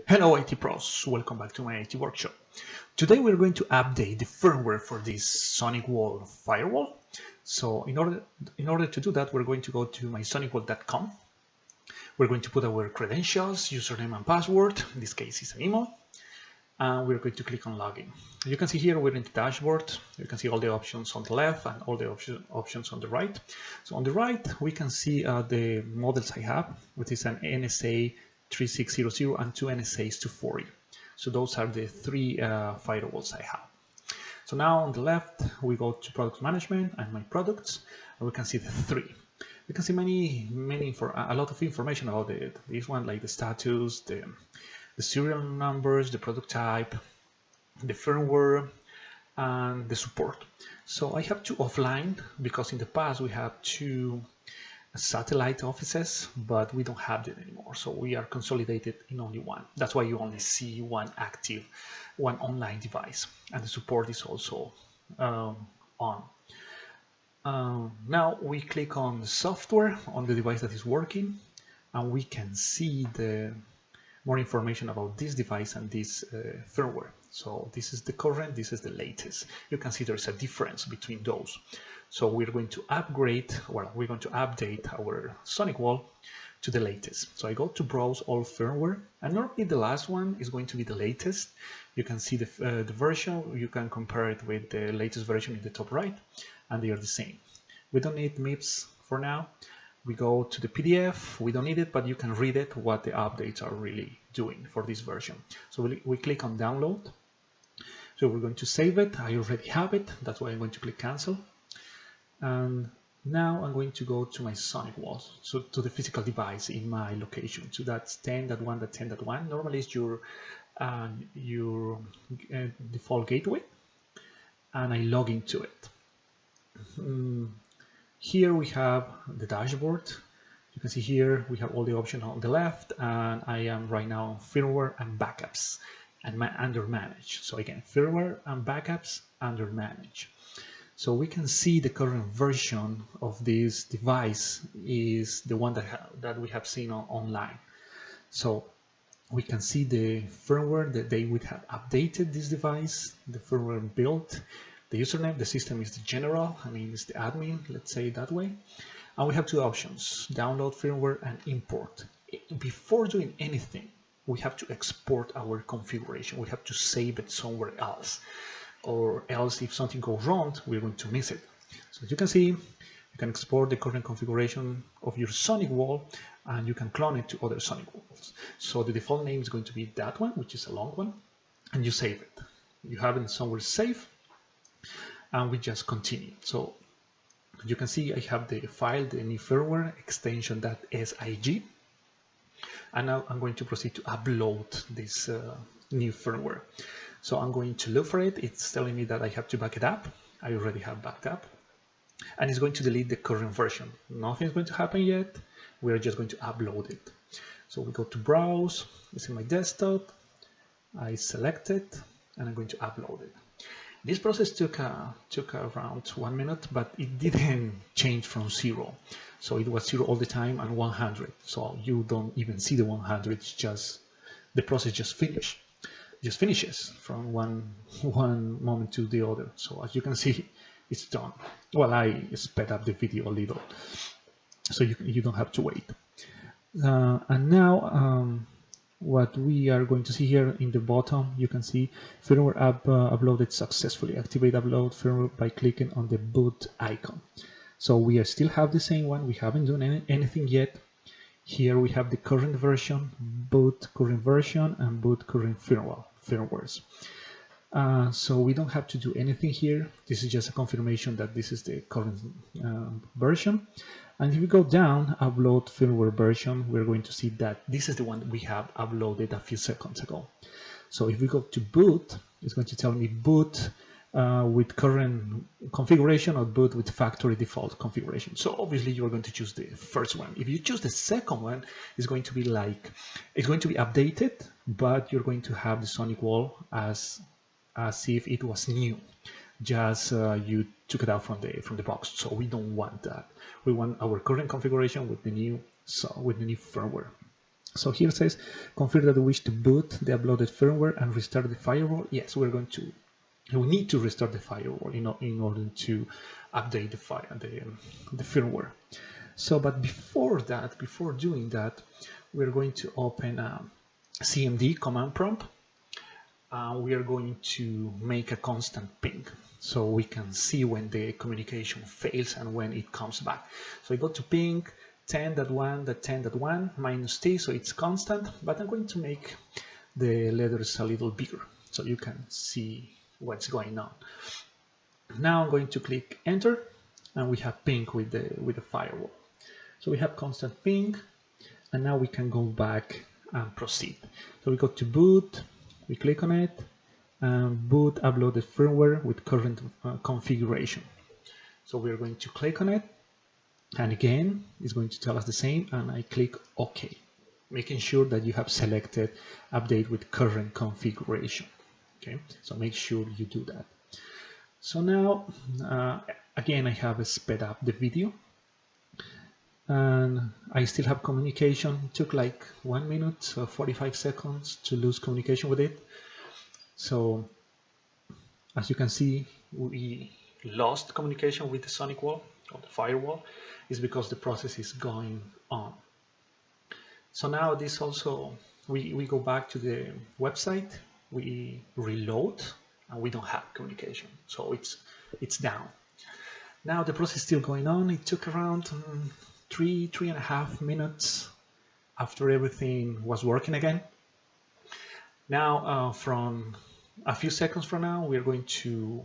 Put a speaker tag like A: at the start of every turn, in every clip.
A: Hello IT pros, welcome back to my IT workshop. Today we're going to update the firmware for this Sonicwall firewall. So in order to do that, we're going to go to mysonic.com. We're going to put our credentials, username and password. In this case, it's an email. And we're going to click on login. You can see here we're in the dashboard. You can see all the options on the left and all the options on the right. So on the right, we can see the models I have, which is an NSA 3600 and two NSAs 240. So those are the three firewalls I have. So now on the left, we go to product management and my products, and we can see the three. We can see a lot of information about it. This one, like the status, the serial numbers, the product type, the firmware, and the support. So I have two offline because in the past we had two satellite offices, but we don't have it anymore. So we are consolidated in only one. That's why you only see one active, one online device, and the support is also on. Now we click on the software on the device that is working, and we can see the more information about this device and this firmware. So this is the current, this is the latest. You can see there's a difference between those. So we're going to upgrade, well, we're going to update our Sonicwall to the latest. So I go to browse all firmware, and normally the last one is going to be the latest. You can see the version, you can compare it with the latest version in the top right, and they are the same. We don't need MIPS for now. We go to the PDF, we don't need it, but you can read it, what the updates are really doing for this version. So we click on download. So we're going to save it. I already have it. That's why I'm going to click cancel. And now I'm going to go to my Sonicwall, so to the physical device in my location. So that's 10.1.10.1. Normally it's your default gateway, and I log into it. Here we have the dashboard. You can see here we have all the options on the left, and I am right now on firmware and backups and under manage. So again, firmware and backups under manage. So we can see the current version of this device is the one that we have seen online. So we can see the firmware that they would have updated this device, the firmware built. The username, the system is the general, I mean it's the admin, let's say it that way. And we have two options, download firmware and import. Before doing anything, we have to export our configuration. We have to save it somewhere else, or else if something goes wrong, we're going to miss it. So as you can see, you can export the current configuration of your Sonicwall, and you can clone it to other Sonicwalls. So the default name is going to be that one, which is a long one, and you save it. You have it somewhere safe, and we just continue. So you can see I have the file, the new firmware extension.sig, and now I'm going to proceed to upload this new firmware. So I'm going to look for it. It's telling me that I have to back it up. I already have backed up, and it's going to delete the current version. Nothing's going to happen yet. We're just going to upload it. So we go to browse, it's in my desktop, I select it, and I'm going to upload it. This process took around 1 minute, but it didn't change from 0. So it was 0 all the time and 100. So you don't even see the 100. It's just the process just finishes from one moment to the other. So as you can see, it's done. Well, I sped up the video a little, so you don't have to wait. And now. What we are going to see here in the bottom, you can see firmware uploaded successfully. Activate upload firmware by clicking on the boot icon. So we still have the same one. We haven't done anything yet. Here we have the current version, boot current version, and boot current firmwares. So we don't have to do anything here. This is just a confirmation that this is the current version. And if we go down, upload firmware version, we're going to see that this is the one we have uploaded a few seconds ago. So if we go to boot, it's going to tell me boot with current configuration or boot with factory default configuration. So obviously you're going to choose the first one. If you choose the second one, it's going to be updated, but you're going to have the Sonicwall as if it was new. Just you took it out from the box. So we don't want that. We want our current configuration with the new firmware. So here it says, confirm that you wish to boot the uploaded firmware and restart the firewall. Yes, we need to restart the firewall in order to update the firmware. So, but before doing that, we're going to open CMD command prompt. We are going to make a constant ping so we can see when the communication fails and when it comes back. So I go to ping 10.1.10.1 minus t, so it's constant, but I'm going to make the letters a little bigger so you can see what's going on. Now I'm going to click enter, and we have ping with the firewall. So we have constant ping, and now we can go back and proceed. So we go to boot, we click on it, and boot uploaded firmware with current configuration. So we're going to click on it, and again, it's going to tell us the same, and I click OK, making sure that you have selected update with current configuration. Okay, so make sure you do that. So now, again, I have sped up the video, and I still have communication. It took like 1 minute or 45 seconds to lose communication with it. So as you can see, we lost communication with the Sonicwall or the firewall. Is because the process is going on. So now this also, we go back to the website, we reload, and we don't have communication. So it's down. Now the process is still going on. It took around 3.5 minutes after everything was working again. Now from a few seconds from now, we're going to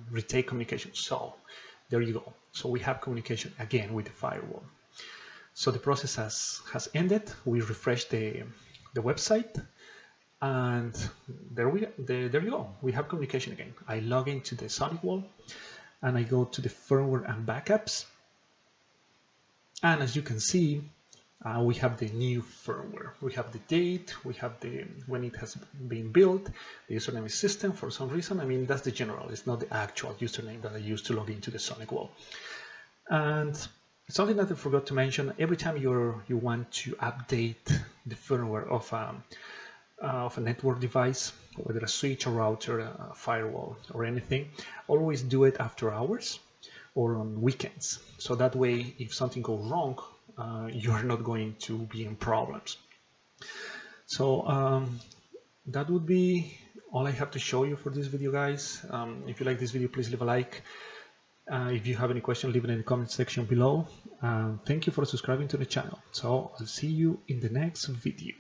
A: retake communication. So there you go. So we have communication again with the firewall. So the process has ended. We refresh the website, and there you go. We have communication again. I log into the Sonicwall, and I go to the firmware and backups. And as you can see, we have the new firmware. We have the date, we have when it has been built, the username is system for some reason. I mean, that's the general, it's not the actual username that I use to log into the Sonicwall. And something that I forgot to mention, every time you want to update the firmware of a network device, whether a switch, a router, a firewall, or anything, always do it after hours or on weekends. So that way, if something goes wrong, you're not going to be in problems. So that would be all I have to show you for this video, guys. If you like this video, please leave a like. If you have any questions, leave it in the comment section below. Thank you for subscribing to the channel. So I'll see you in the next video.